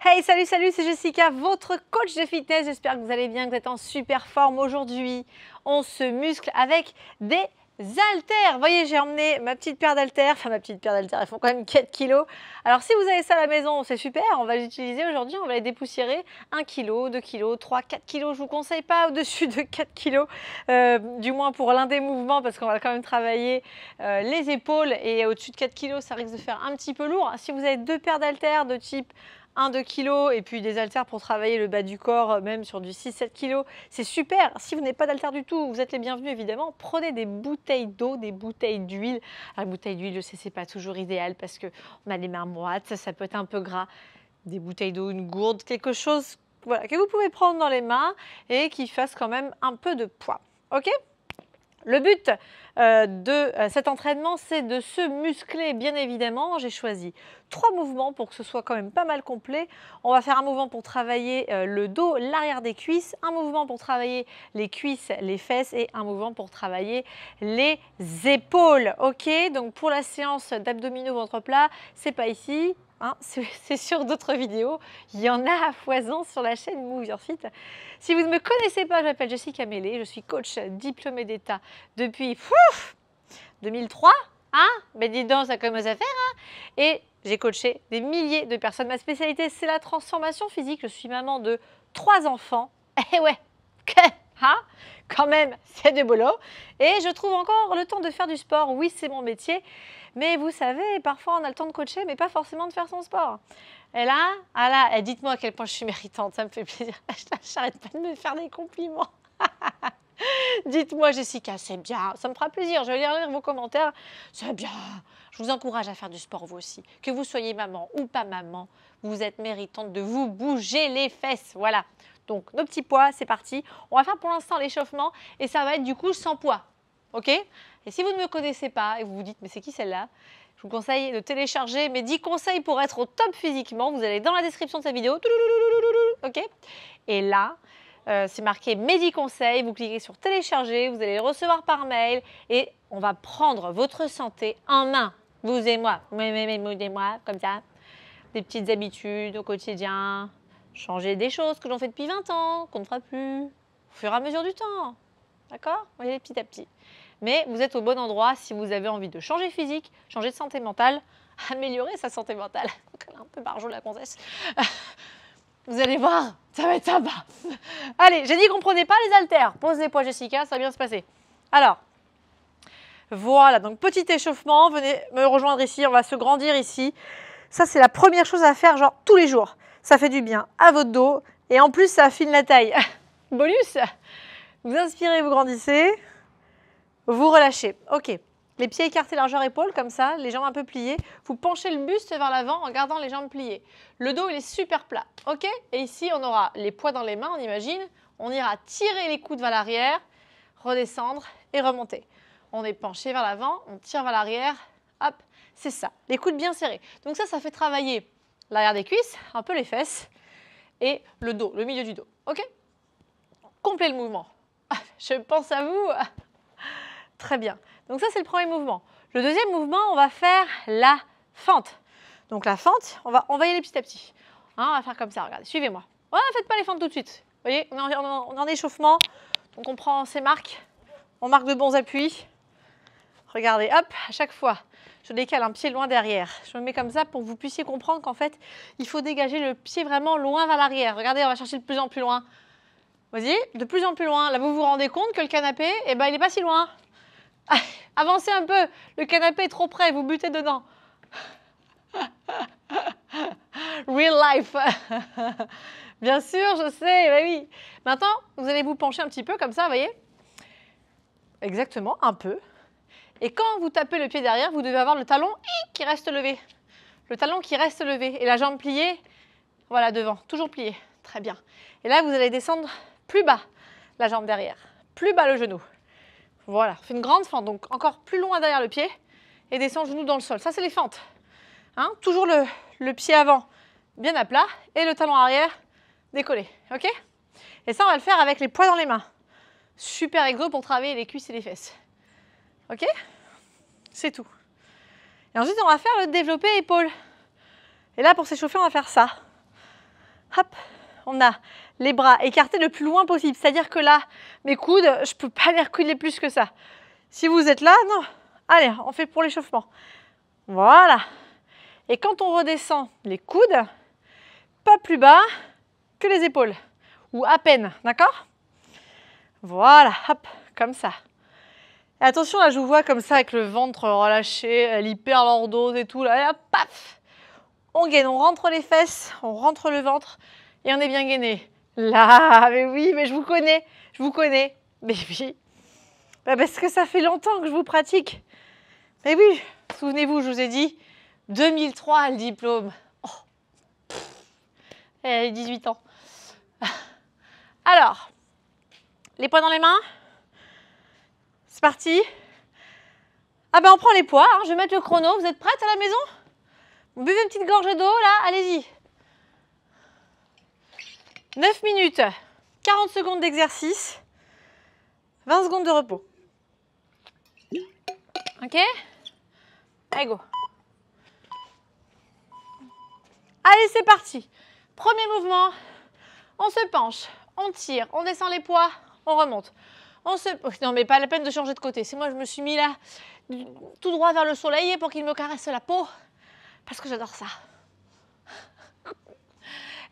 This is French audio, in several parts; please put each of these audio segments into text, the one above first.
Hey, salut, salut, c'est Jessica, votre coach de fitness. J'espère que vous allez bien, que vous êtes en super forme. Aujourd'hui, on se muscle avec des haltères. Vous voyez, j'ai emmené ma petite paire d'haltères. Enfin, ma petite paire d'haltères, elles font quand même 4 kilos. Alors, si vous avez ça à la maison, c'est super. On va les utiliser aujourd'hui. On va les dépoussiérer. 1 kg, 2 kg, 3, 4 kg. Je ne vous conseille pas au-dessus de 4 kg. Du moins pour l'un des mouvements, parce qu'on va quand même travailler les épaules. Et au-dessus de 4 kg, ça risque de faire un petit peu lourd. Si vous avez deux paires d'haltères de type 1-2 kg et puis des haltères pour travailler le bas du corps, même sur du 6-7 kg, c'est super. Si vous n'avez pas d'haltères du tout, vous êtes les bienvenus évidemment. Prenez des bouteilles d'eau, des bouteilles d'huile. Alors, les bouteilles d'huile, je sais, c'est pas toujours idéal parce qu'on a les mains moites, ça peut être un peu gras. Des bouteilles d'eau, une gourde, quelque chose voilà, que vous pouvez prendre dans les mains et qui fasse quand même un peu de poids. Ok ? Le but de cet entraînement, c'est de se muscler, bien évidemment. J'ai choisi 3 mouvements pour que ce soit quand même pas mal complet. On va faire un mouvement pour travailler le dos, l'arrière des cuisses, un mouvement pour travailler les cuisses, les fesses et un mouvement pour travailler les épaules. Ok, donc pour la séance d'abdominaux ventre plat, c'est pas ici. Hein, c'est sur d'autres vidéos, il y en a à foison sur la chaîne Move Your Fit. Si vous ne me connaissez pas, je m'appelle Jessica Mélé, je suis coach diplômée d'État depuis 2003. Hein, ben dis donc, ça commence à faire. Hein, et j'ai coaché des milliers de personnes. Ma spécialité, c'est la transformation physique. Je suis maman de 3 enfants. Et ouais, hein, quand même, c'est du boulot. Et je trouve encore le temps de faire du sport. Oui, c'est mon métier. Mais vous savez, parfois on a le temps de coacher, mais pas forcément de faire son sport. Et là, dites-moi à quel point je suis méritante, ça me fait plaisir. J'arrête pas de me faire des compliments. Dites-moi, Jessica, c'est bien, ça me fera plaisir. Je vais lire vos commentaires. C'est bien. Je vous encourage à faire du sport vous aussi. Que vous soyez maman ou pas maman, vous êtes méritante de vous bouger les fesses. Voilà. Donc, nos petits poids, c'est parti. On va faire pour l'instant l'échauffement et ça va être du coup sans poids. Ok ? Et si vous ne me connaissez pas et vous vous dites, mais c'est qui celle-là ? Je vous conseille de télécharger mes 10 conseils pour être au top physiquement. Vous allez dans la description de cette vidéo. Ok ? Et là, c'est marqué mes 10 conseils. Vous cliquez sur télécharger, vous allez les recevoir par mail et on va prendre votre santé en main. Vous et moi, vous et moi, comme ça. Des petites habitudes au quotidien. Changer des choses que l'on fait depuis 20 ans, qu'on ne fera plus au fur et à mesure du temps. D'accord ? Vous voyez, petit à petit. Mais vous êtes au bon endroit si vous avez envie de changer physique, changer de santé mentale, améliorer sa santé mentale. Donc elle est un peu barjot la comtesse. Vous allez voir, ça va être sympa. Allez, j'ai dit qu'on ne prenait pas les haltères. Pose les poids, Jessica, ça va bien se passer. Alors, voilà, donc petit échauffement. Venez me rejoindre ici, on va se grandir ici. Ça, c'est la première chose à faire, genre tous les jours. Ça fait du bien à votre dos et en plus, ça affine la taille. Bonus, vous inspirez, vous grandissez. Vous relâchez. Ok. Les pieds écartés largeur épaule, comme ça, les jambes un peu pliées. Vous penchez le buste vers l'avant en gardant les jambes pliées. Le dos, il est super plat. Ok. Et ici, on aura les poids dans les mains, on imagine. On ira tirer les coudes vers l'arrière, redescendre et remonter. On est penché vers l'avant, on tire vers l'arrière. Hop, c'est ça. Les coudes bien serrés. Donc ça fait travailler l'arrière des cuisses, un peu les fesses et le dos, le milieu du dos. Ok. Complet le mouvement. Je pense à vous. Très bien. Donc ça, c'est le premier mouvement. Le deuxième mouvement, on va faire la fente. Donc la fente, on va y aller petit à petit. Hein, on va faire comme ça, regardez, suivez-moi. Ne faites pas les fentes tout de suite. Vous voyez, on est en échauffement. Donc on prend ses marques. On marque de bons appuis. Regardez, hop, à chaque fois, je décale un pied loin derrière. Je me mets comme ça pour que vous puissiez comprendre qu'en fait, il faut dégager le pied vraiment loin vers l'arrière. Regardez, on va chercher de plus en plus loin. Vas-y, de plus en plus loin. Là, vous vous rendez compte que le canapé, il n'est pas si loin. Avancez un peu, le canapé est trop près, vous butez dedans. Real life. Bien sûr, je sais, bah oui. Maintenant, vous allez vous pencher un petit peu comme ça, vous voyez ? Exactement, un peu. Et quand vous tapez le pied derrière, vous devez avoir le talon qui reste levé. Le talon qui reste levé et la jambe pliée, voilà, devant, toujours pliée. Très bien. Et là, vous allez descendre plus bas la jambe derrière, plus bas le genou. Voilà, on fait une grande fente, donc encore plus loin derrière le pied et descend le genou dans le sol. Ça, c'est les fentes. Hein, toujours le pied avant bien à plat et le talon arrière décollé. Ok ? Et ça, on va le faire avec les poids dans les mains. Super exo pour travailler les cuisses et les fesses. Ok ? C'est tout. Et ensuite, on va faire le développé épaule. Et là, pour s'échauffer, on va faire ça. Hop, on a les bras écartés le plus loin possible. C'est-à-dire que là, mes coudes, je ne peux pas les reculer plus que ça. Si vous êtes là, non. Allez, on fait pour l'échauffement. Voilà. Et quand on redescend les coudes, pas plus bas que les épaules. Ou à peine, d'accord? Voilà, hop, comme ça. Et attention, là, je vous vois comme ça avec le ventre relâché, elle hyper lordose et tout. Là, et hop, paf! On gaine, on rentre les fesses, on rentre le ventre et on est bien gainé. Là, mais oui, mais je vous connais, Mais oui, bah parce que ça fait longtemps que je vous pratique. Mais oui, souvenez-vous, je vous ai dit, 2003 le diplôme. Oh. Elle a 18 ans. Alors, les poings dans les mains. C'est parti. Ah ben on prend les poids, hein. Je vais mettre le chrono. Vous êtes prêtes à la maison? Vous buvez une petite gorgée d'eau là, allez-y. 9 minutes, 40 secondes d'exercice, 20 secondes de repos. Ok? Allez, go. Allez, c'est parti. Premier mouvement, on se penche, on tire, on descend les poids, on remonte. Non, mais pas la peine de changer de côté. C'est moi, je me suis mis là, tout droit vers le soleil pour qu'il me caresse la peau, parce que j'adore ça.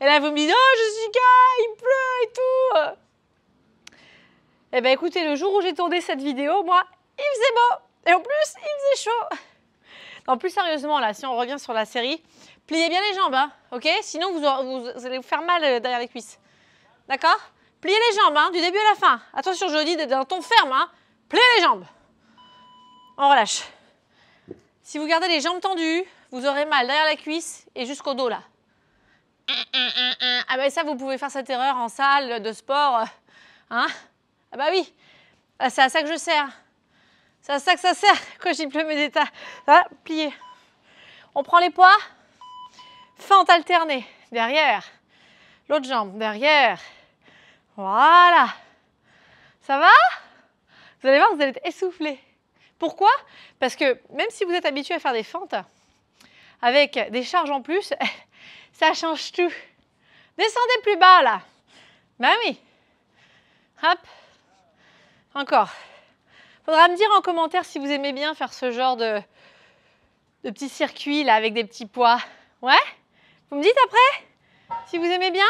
Et là, vous me dites, oh, Jessica, il pleut et tout. Eh bien, écoutez, le jour où j'ai tourné cette vidéo, moi, il faisait beau. Et en plus, il faisait chaud. Non, plus sérieusement, là, si on revient sur la série, pliez bien les jambes, hein, ok? Sinon, vous allez vous faire mal derrière les cuisses. D'accord? Pliez les jambes, hein, du début à la fin. Attention, je le dis d'un ton ferme, hein. Pliez les jambes. On relâche. Si vous gardez les jambes tendues, vous aurez mal derrière la cuisse et jusqu'au dos, là. Ah ben ça, vous pouvez faire cette erreur en salle de sport. Hein? Ah bah oui, c'est à ça que je sers. C'est à ça que ça sert quand j'y pleut mes états. Voilà, plié. On prend les poids. Fente alternée. Derrière. L'autre jambe. Derrière. Voilà. Ça va? Vous allez voir, vous allez être essoufflé. Pourquoi? Parce que même si vous êtes habitué à faire des fentes, avec des charges en plus, ça change tout. Descendez plus bas, là. Ben oui. Hop. Encore. Faudra me dire en commentaire si vous aimez bien faire ce genre de petits circuits, là, avec des petits poids. Ouais? Vous me dites après? Si vous aimez bien?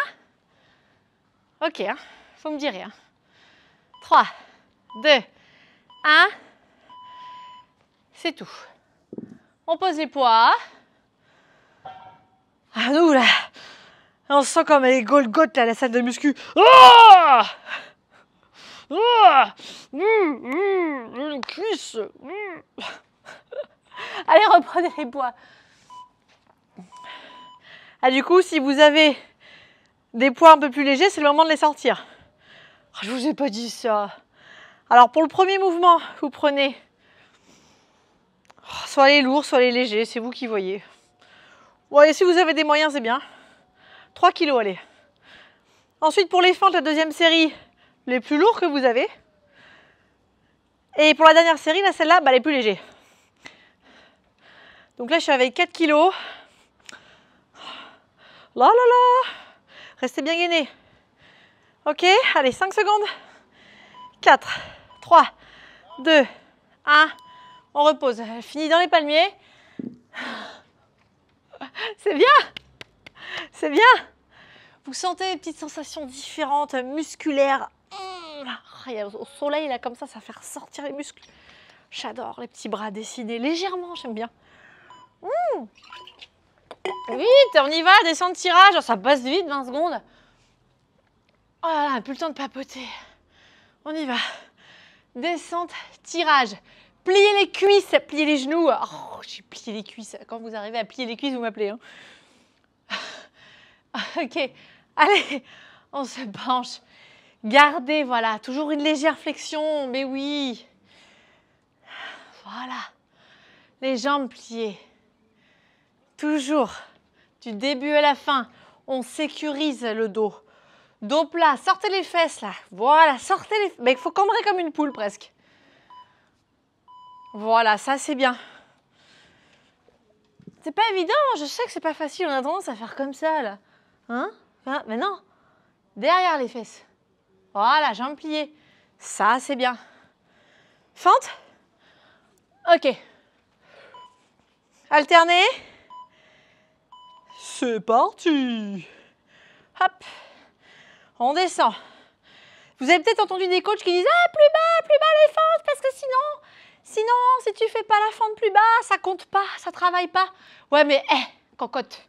Ok, hein. Faut me dire rien. 3, 2, 1. C'est tout. On pose les poids. Ah, nous, là, on se sent comme les Golgoth, là, la salle de muscu. Oh! Oh! Une cuisse. Allez, reprenez les poids. Ah, du coup, si vous avez des poids un peu plus légers, c'est le moment de les sortir. Oh, je vous ai pas dit ça. Alors, pour le premier mouvement, vous prenez soit les lourds, soit les légers, c'est vous qui voyez. Ouais, si vous avez des moyens, c'est bien. 3 kilos, allez. Ensuite, pour les fentes, la deuxième série, les plus lourds que vous avez. Et pour la dernière série, là, celle-là, bah, les plus légers. Donc là, je suis avec 4 kilos. Là, là, là. Restez bien gainés. Ok, allez, 5 secondes. 4, 3, 2, 1. On repose. Fini dans les palmiers. C'est bien. C'est bien. Vous sentez des petites sensations différentes, musculaires. Au soleil, là, comme ça fait ressortir les muscles. J'adore les petits bras dessinés légèrement, j'aime bien. Vite, on y va, descente tirage. Ça passe vite, 20 secondes. Oh là là, plus le temps de papoter. On y va. Descente, tirage. Pliez les cuisses, pliez les genoux. Oh, j'ai plié les cuisses. Quand vous arrivez à plier les cuisses, vous m'appelez. Hein. Ok, allez, on se penche. Gardez, voilà, toujours une légère flexion, mais oui. Voilà, les jambes pliées. Toujours, du début à la fin, on sécurise le dos. Dos plat, sortez les fesses là. Voilà, sortez les fesses. Mais il faut cambrer comme une poule presque. Voilà, ça c'est bien. C'est pas évident, je sais que c'est pas facile, on a tendance à faire comme ça là. Hein? Mais non, derrière les fesses. Voilà, jambes pliées. Ça, c'est bien. Fente. Ok. Alternez. C'est parti. Hop. On descend. Vous avez peut-être entendu des coachs qui disent « Ah, plus bas les fentes, parce que sinon, si tu fais pas la fente plus bas, ça compte pas, ça travaille pas. » Ouais, mais cocotte,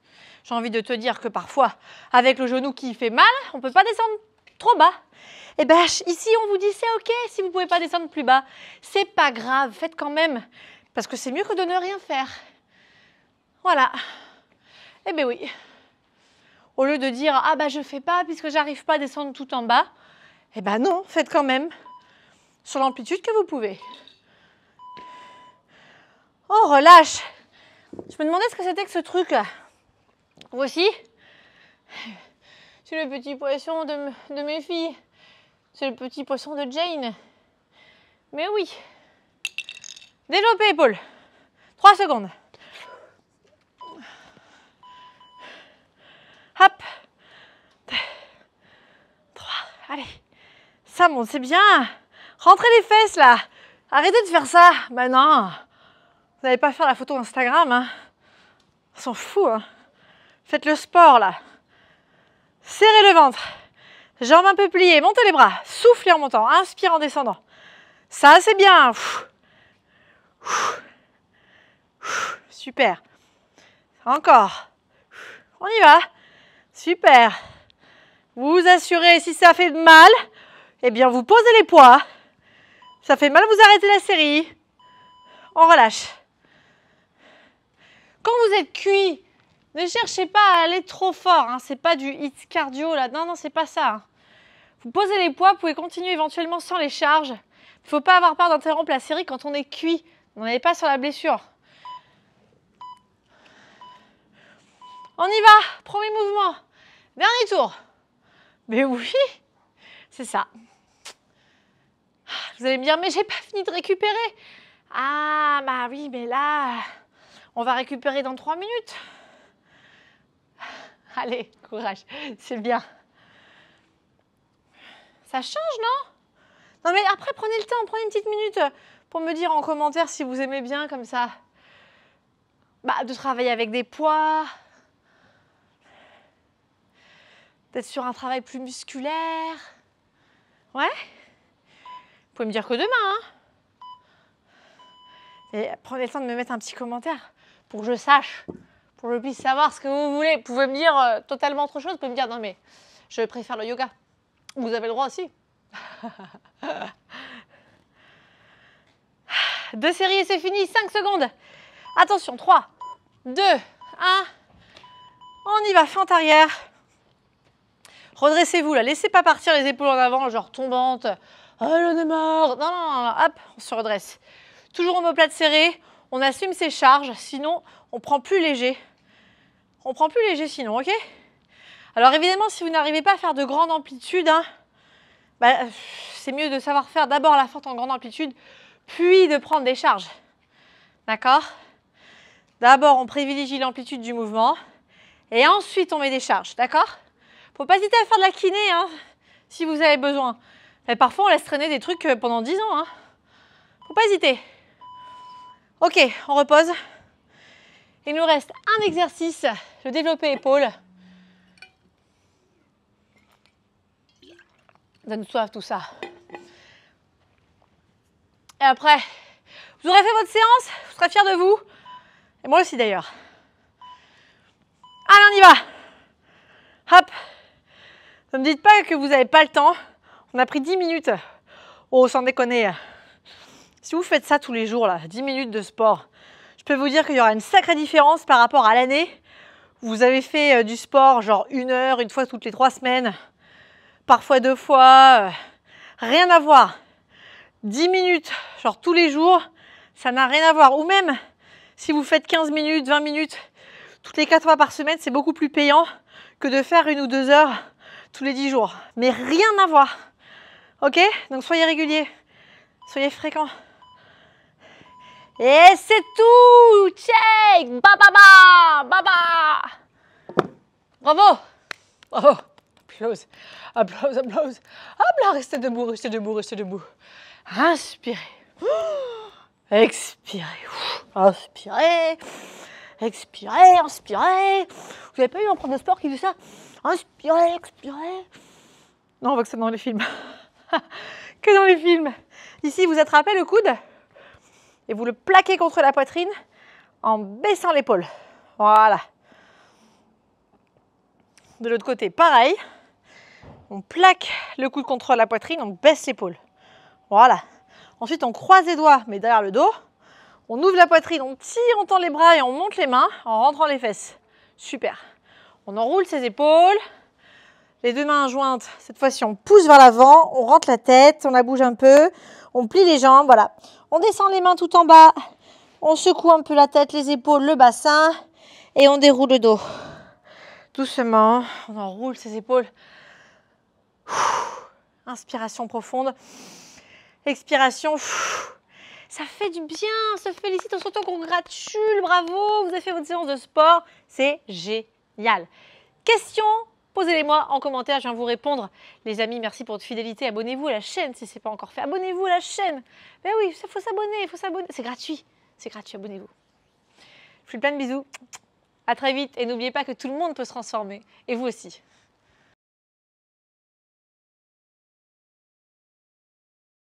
j'ai envie de te dire que parfois, avec le genou qui fait mal, on peut pas descendre trop bas. Et ben ici, on vous dit c'est ok si vous pouvez pas descendre plus bas. C'est pas grave, faites quand même, parce que c'est mieux que de ne rien faire. Voilà. Eh ben oui. Au lieu de dire « Ah bah je fais pas puisque j'arrive pas à descendre tout en bas », eh ben non, faites quand même sur l'amplitude que vous pouvez. On relâche. Je me demandais ce que c'était que ce truc là. Voici. C'est le petit poisson de mes filles. C'est le petit poisson de Jane. Mais oui. Développez épaule. 3 secondes. Hop. 2, 3. Allez. Ça monte, c'est bien. Rentrez les fesses là. Arrêtez de faire ça. Ben non. Vous n'allez pas faire la photo Instagram. Hein. On s'en fout. Hein. Faites le sport là. Serrez le ventre. Jambes un peu pliées. Montez les bras. Soufflez en montant. Inspire en descendant. Ça, c'est bien. Super. Encore. On y va. Super. Vous vous assurez, si ça fait mal, eh bien vous posez les poids. Ça fait mal, vous arrêtez la série. On relâche. Quand vous êtes cuit, ne cherchez pas à aller trop fort. Hein. C'est pas du hit cardio là. Non, c'est pas ça. Hein. Vous posez les poids, vous pouvez continuer éventuellement sans les charges. Il ne faut pas avoir peur d'interrompre la série quand on est cuit. On n'est pas sur la blessure. On y va. Premier mouvement. Dernier tour. Mais oui, c'est ça. Vous allez me dire, mais j'ai pas fini de récupérer. Ah, bah oui, mais là, on va récupérer dans 3 minutes. Allez, courage, c'est bien. Ça change, non? Non, mais après, prenez le temps, prenez une petite minute pour me dire en commentaire si vous aimez bien comme ça. Bah, de travailler avec des poids. D'être sur un travail plus musculaire. Ouais? Vous pouvez me dire que demain, hein? Et prenez le temps de me mettre un petit commentaire pour que je sache, pour que je puisse savoir ce que vous voulez. Vous pouvez me dire totalement autre chose. Vous pouvez me dire, non mais, je préfère le yoga. Vous avez le droit aussi. 2 séries et c'est fini. 5 secondes. Attention, 3, 2, 1. On y va, fente arrière. Redressez-vous là, laissez pas partir les épaules en avant, genre tombantes. Oh, j'en ai marre. Non, hop, on se redresse. Toujours omoplate serrée, on assume ses charges, sinon on prend plus léger. On prend plus léger sinon, ok? Alors évidemment, si vous n'arrivez pas à faire de grande amplitude, hein, bah, c'est mieux de savoir faire d'abord la fente en grande amplitude, puis de prendre des charges. D'accord? D'abord, on privilégie l'amplitude du mouvement, et ensuite on met des charges, d'accord? Faut pas hésiter à faire de la kiné, hein, si vous avez besoin. Mais parfois, on laisse traîner des trucs pendant 10 ans. Hein. Faut pas hésiter. Ok, on repose. Il nous reste un exercice, le développé épaule. Donne soif tout ça. Et après, vous aurez fait votre séance, vous serez fiers de vous. Et moi aussi d'ailleurs. Allez, on y va. Hop. Ne me dites pas que vous n'avez pas le temps. On a pris 10 minutes. Oh, sans déconner. Si vous faites ça tous les jours, là, 10 minutes de sport, je peux vous dire qu'il y aura une sacrée différence par rapport à l'année. Vous avez fait du sport, genre 1 heure, une fois toutes les 3 semaines, parfois 2 fois. Rien à voir. 10 minutes, genre tous les jours, ça n'a rien à voir. Ou même, si vous faites 15 minutes, 20 minutes, toutes les 4 fois par semaine, c'est beaucoup plus payant que de faire 1 ou 2 heures tous les 10 jours. Mais rien à voir. Ok? Donc soyez réguliers. Soyez fréquents. Et c'est tout! Check! Ba ba ba! Ba ba! Bravo! Bravo. Applause. Applause, applause. Hop là, restez debout, restez debout, restez debout. Inspirez. Expirez. Inspirez. Expirez, inspirez. Vous n'avez pas eu un prof de sport qui dit ça? Inspirez, expirez. Non, on voit que c'est dans les films. Que dans les films. Ici, vous attrapez le coude et vous le plaquez contre la poitrine en baissant l'épaule. Voilà. De l'autre côté, pareil. On plaque le coude contre la poitrine, on baisse l'épaule. Voilà. Ensuite, on croise les doigts, mais derrière le dos. On ouvre la poitrine, on tire, on tend les bras et on monte les mains en rentrant les fesses. Super. On enroule ses épaules. Les deux mains jointes. Cette fois-ci, on pousse vers l'avant. On rentre la tête, on la bouge un peu. On plie les jambes, voilà. On descend les mains tout en bas. On secoue un peu la tête, les épaules, le bassin. Et on déroule le dos. Doucement, on enroule ses épaules. Inspiration profonde. Expiration. Ça fait du bien, on se félicite, on s'auto-congratule, bravo, vous avez fait votre séance de sport, c'est génial. Questions, posez-les-moi en commentaire, je viens vous répondre. Les amis, merci pour votre fidélité, abonnez-vous à la chaîne si ce n'est pas encore fait, abonnez-vous à la chaîne. Mais oui, il faut s'abonner, c'est gratuit, abonnez-vous. Je vous fais plein de bisous, à très vite et n'oubliez pas que tout le monde peut se transformer, et vous aussi.